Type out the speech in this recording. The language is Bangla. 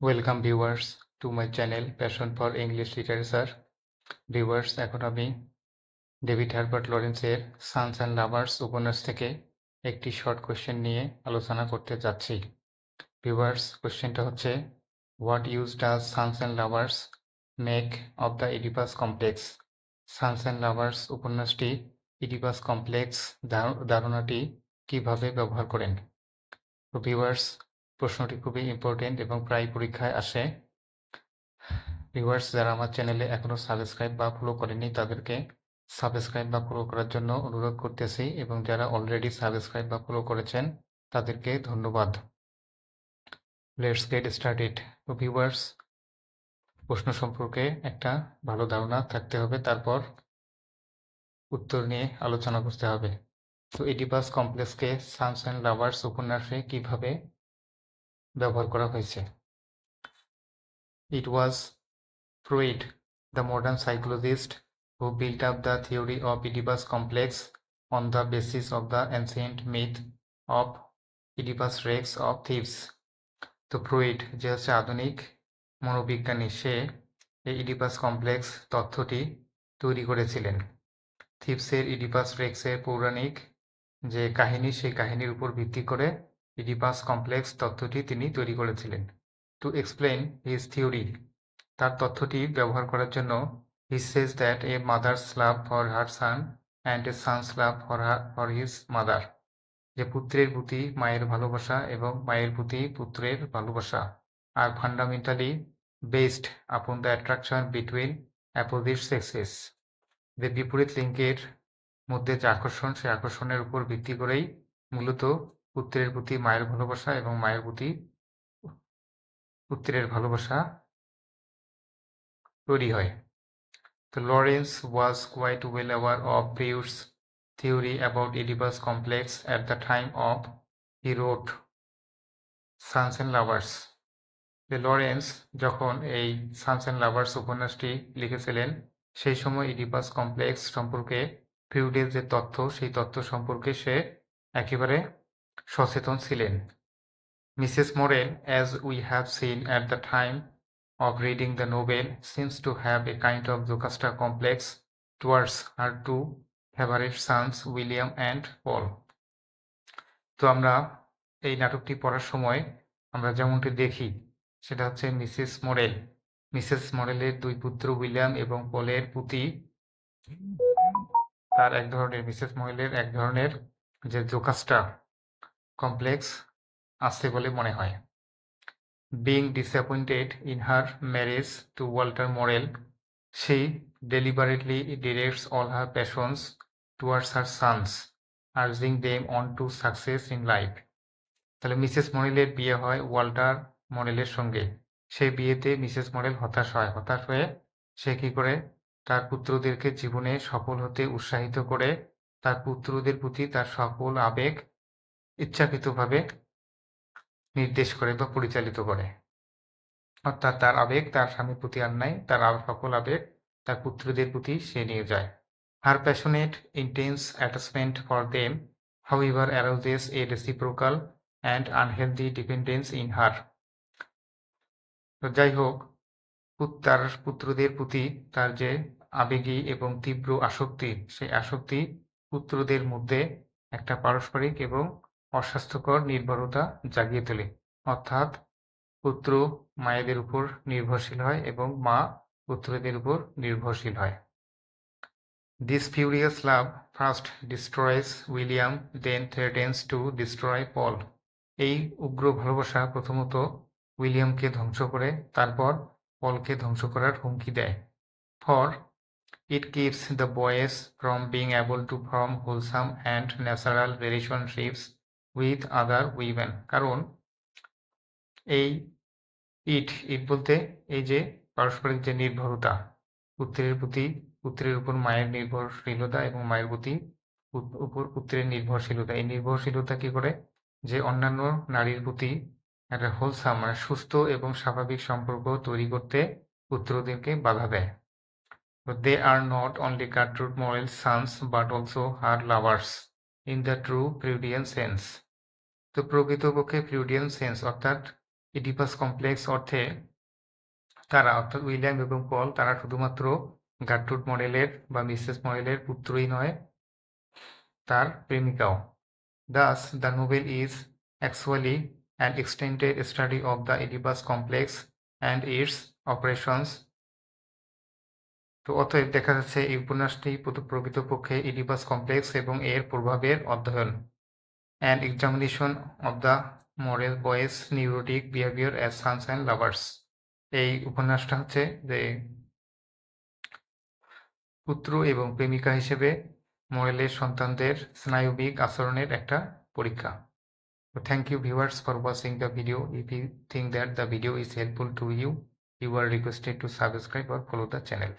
Welcome viewers to my channel passion for English literature. Viewers, এখন আমি ডেভিড হার্বার্ট লরেন্সের সানস অ্যান্ড লাভার্স উপন্যাস থেকে একটি শর্ট কোয়েশ্চেন নিয়ে আলোচনা করতে যাচ্ছি। ভিউয়ার্স, কোয়েশ্চেনটা হচ্ছে, what use does Sans and lovers make of the Oedipus complex? Sans and lovers উপন্যাসটি ইডিপাস কমপ্লেক্স ধারণাটি কিভাবে ব্যবহার করেন? তো ভিউয়ার্স, প্রশ্নটি খুবই ইম্পর্টেন্ট এবং প্রায় পরীক্ষায় আসে। ভিউয়ার্স, যারা আমার চ্যানেলে এখনো সাবস্ক্রাইব বা ফলো করেনি তাদেরকে সাবস্ক্রাইব বা ফলো করার জন্য অনুরোধ করতেছি, এবং যারা অলরেডি সাবস্ক্রাইব বা ফলো করেছেন তাদেরকে ধন্যবাদ। Let's get started. তো ভিউয়ার্স, প্রশ্ন সম্পর্কে একটা ভালো ধারণা থাকতে হবে, তারপর উত্তর নিয়ে আলোচনা করতে হবে। তো ইডিপাস কমপ্লেক্সকে সানস অ্যান্ড লাভার্স উপন্যাসে কিভাবে ব্যবহার করা হয়েছে? It was Freud, the modern psychologist, who built up the theory of Oedipus complex on the basis of the ancient myth of Oedipus Rex of Thebes. তো ফ্রয়েড, যে হচ্ছে আধুনিক মনোবিজ্ঞানী, সে এই ইডিপাস কমপ্লেক্স তথ্যটি তৈরি করেছিলেন। থিবসের ইডিপাস রেক্সের পৌরাণিক যে কাহিনী, সেই কাহিনীর উপর ভিত্তি করে ইডিপাস কমপ্লেক্স তথ্যটি তিনি তৈরি করেছিলেন। টু এক্সপ্লেন হিজ থিওরি, তার তথ্যটি ব্যবহার করার জন্য, he says that a mother's love for her son and a son's love for his mother, যে পুত্রের প্রতি মায়ের ভালোবাসা এবং মায়ের প্রতি পুত্রের ভালোবাসা আর fundamentally based upon the attraction between opposite sexes, যে বিপরীত লিঙ্গের মধ্যে যে আকর্ষণ, সেই আকর্ষণের উপর ভিত্তি করেই মূলত পুত্রের প্রতি মায়ের ভালোবাসা এবং মায়ের প্রতি পুত্রের ভালোবাসা তৈরি হয়। So Lawrence was quite well aware of Freud's theory about Oedipus complex at the time of he wrote Sons and Lovers. Lawrence যখন এই সানস অ্যান্ড লাভার্স উপন্যাসটি লিখেছিলেন, সেই সময় ইডিপাস কমপ্লেক্স সম্পর্কে ফ্রিউডের যে তথ্য, সেই তথ্য সম্পর্কে সে একেবারে সচেতন ছিলেন। Mrs moral, as we have seen at the time of reading the novel, seems to have a kind of Jocasta complex towards her two favorite sons, William and Paul. তো আমরা এই নাটকটি পড়ার সময় আমরা যেমনটি দেখি, সেটা হচ্ছে মিসেস মরেলের দুই পুত্র উইলিয়াম এবং পলের প্রতি তার মিসেস মরেলের এক ধরনের যে জোকাস্টা কমপ্লেক্স আছে বলে মনে হয়। Being disappointed in her marriage to Walter Morel, she deliberately directs all her passions towards her sons, urging them on to success in life. তাহলে মিসেস মরেলের বিয়ে হয় ওয়াল্টার মরেলের সঙ্গে। সেই বিয়েতে মিসেস মরেল হতাশ হয়ে সে কি করে, তার পুত্রদেরকে জীবনে সফল হতে উৎসাহিত করে, তার পুত্রদের প্রতি তার সকল আবেগ ইচ্ছাকৃতভাবে নির্দেশ করে বা পরিচালিত করে। অর্থাৎ তার আবেগ তার স্বামীর প্রতি আর নাই, তার সকল আবেগ তার পুত্রদের প্রতি সে নিয়ে যায়। Her passionate, intense attachment for them, however, arouses a reciprocal and unhealthy dependence in her. তো যাই হোক, তার পুত্রদের প্রতি তার যে আবেগী এবং তীব্র আসক্তি, সেই আসক্তি পুত্রদের মধ্যে একটা পারস্পরিক এবং অস্বাস্থ্যকর নির্ভরতা জাগিয়ে তোলে। অর্থাৎ পুত্র মায়েদের উপর নির্ভরশীল হয় এবং মা পুত্রদের উপর নির্ভরশীল হয়। This furious love first destroys William, then threatens to destroy Paul. এই উগ্র ভালোবাসা প্রথমত উইলিয়ামকে ধ্বংস করে, তারপর পলকে ধ্বংস করার হুমকি দেয়। For it keeps the boys from being able to form wholesome and natural relationships with other women. কারণ এই ইট বলতে এই যে পারস্পরিক যে নির্ভরতা, পুত্রের উপর মায়ের নির্ভরশীলতা এবং মায়ের প্রতি উপর পুত্রের নির্ভরশীলতা, এই নির্ভরশীলতা কি করে, যে অন্যান্য নারীর প্রতি একটা হোলসাম মানে সুস্থ এবং স্বাভাবিক সম্পর্ক তৈরি করতে পুত্রদেরকে বাধা দেয়। They are not only Gertrude Morel's sons but also her lovers in the true Freudian sense. তো প্রকৃতপক্ষে ফ্রিউডিয়ান সেন্স অর্থাৎ ইডিপাস কমপ্লেক্স অর্থে তারা অর্থাৎ উইলিয়াম এবং পল তারা শুধুমাত্র গার্ট্রুড মডেলের বা মিসেস মডেলের পুত্রই নয়, তার প্রেমিকাও। Thus, the novel is actually an extended study of the Oedipus complex and its operations. তো অতএব দেখা যাচ্ছে এই উপন্যাসটি প্রকৃতপক্ষে ইডিপাস কমপ্লেক্স এবং এর প্রভাবের অধ্যয়ন। An examination of the moral boys' neurotic behavior as sons and lovers. এই উপন্যাসটা হচ্ছে যে পুত্র এবং প্রেমিকা হিসেবে মোরেলের সন্তানদের স্নায়বিক আচরণের একটা পরীক্ষা। So thank you viewers for watching the video. If you think that the video is helpful to you, you are requested to subscribe or follow the channel.